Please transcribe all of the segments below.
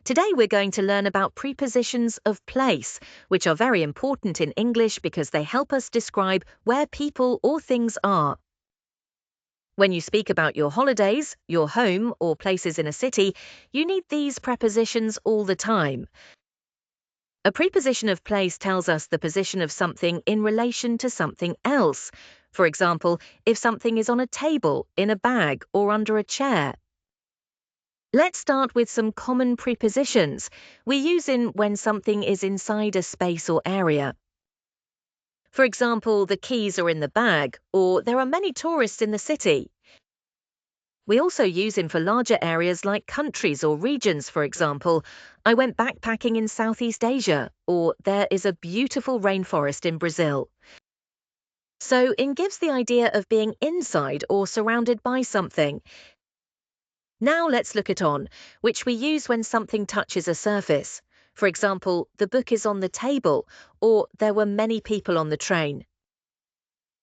Today we're going to learn about prepositions of place, which are very important in English because they help us describe where people or things are. When you speak about your holidays, your home, or places in a city, you need these prepositions all the time. A preposition of place tells us the position of something in relation to something else. For example, if something is on a table, in a bag, or under a chair. Let's start with some common prepositions we use when something is inside a space or area. For example, the keys are in the bag, or there are many tourists in the city. We also use for larger areas like countries or regions. For example, I went backpacking in Southeast Asia, or there is a beautiful rainforest in Brazil. So in gives the idea of being inside or surrounded by something. Now let's look at on, which we use when something touches a surface. For example, the book is on the table, or there were many people on the train.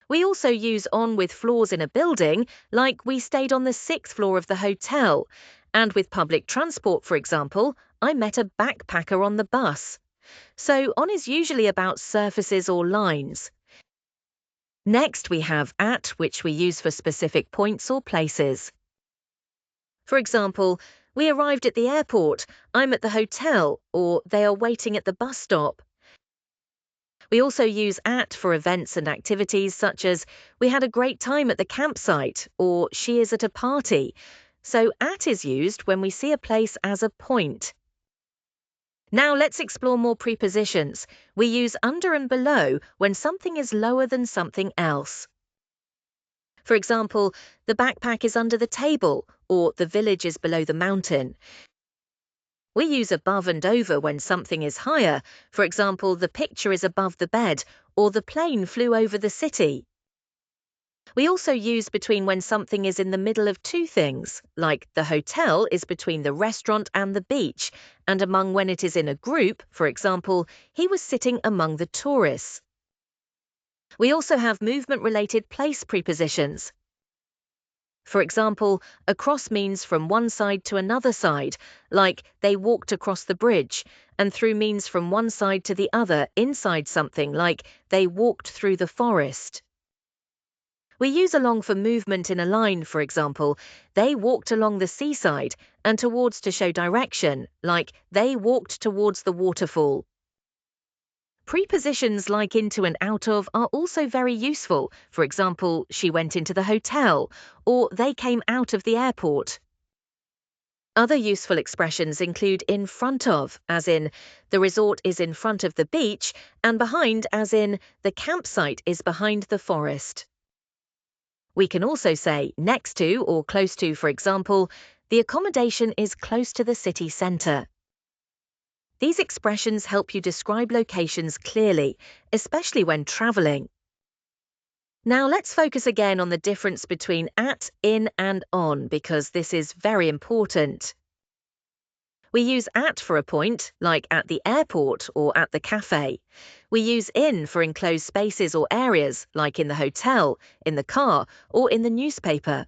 We also use on with floors in a building, like we stayed on the 6th floor of the hotel, and with public transport, for example, I met a backpacker on the bus. So on is usually about surfaces or lines. Next we have at, which we use for specific points or places. For example, we arrived at the airport, I'm at the hotel, or they are waiting at the bus stop. We also use at for events and activities such as we had a great time at the campsite, or she is at a party. So at is used when we see a place as a point. Now let's explore more prepositions. We use under and below when something is lower than something else. For example, the backpack is under the table, or the village is below the mountain. We use above and over when something is higher. For example, the picture is above the bed, or the plane flew over the city. We also use between when something is in the middle of two things, like the hotel is between the restaurant and the beach, and among when it is in a group. For example, he was sitting among the tourists. We also have movement-related place prepositions. For example, across means from one side to another side, like they walked across the bridge, and through means from one side to the other inside something, like they walked through the forest. We use along for movement in a line. For example, they walked along the seaside, and towards to show direction, like they walked towards the waterfall. Prepositions like into and out of are also very useful. For example, she went into the hotel, or they came out of the airport. Other useful expressions include in front of, as in the resort is in front of the beach, and behind, as in the campsite is behind the forest. We can also say next to or close to. For example, the accommodation is close to the city centre. These expressions help you describe locations clearly, especially when traveling. Now let's focus again on the difference between at, in, and on, because this is very important. We use at for a point, like at the airport or at the cafe. We use in for enclosed spaces or areas, like in the hotel, in the car, or in the newspaper.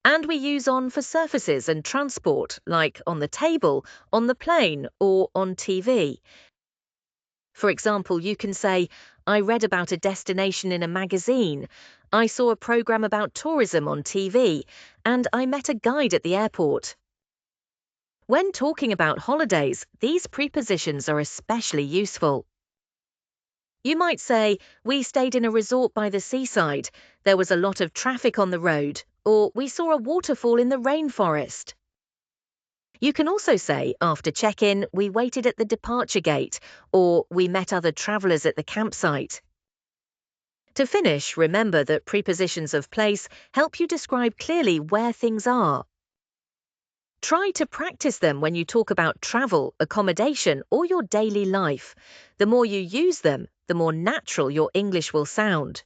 And we use on for surfaces and transport, like on the table, on the plane, or on TV. For example, you can say, I read about a destination in a magazine, I saw a program about tourism on TV, and I met a guide at the airport. When talking about holidays, these prepositions are especially useful. You might say, we stayed in a resort by the seaside, there was a lot of traffic on the road, or we saw a waterfall in the rainforest. You can also say, after check-in, we waited at the departure gate, or we met other travellers at the campsite. To finish, remember that prepositions of place help you describe clearly where things are. Try to practice them when you talk about travel, accommodation, or your daily life. The more you use them, the more natural your English will sound.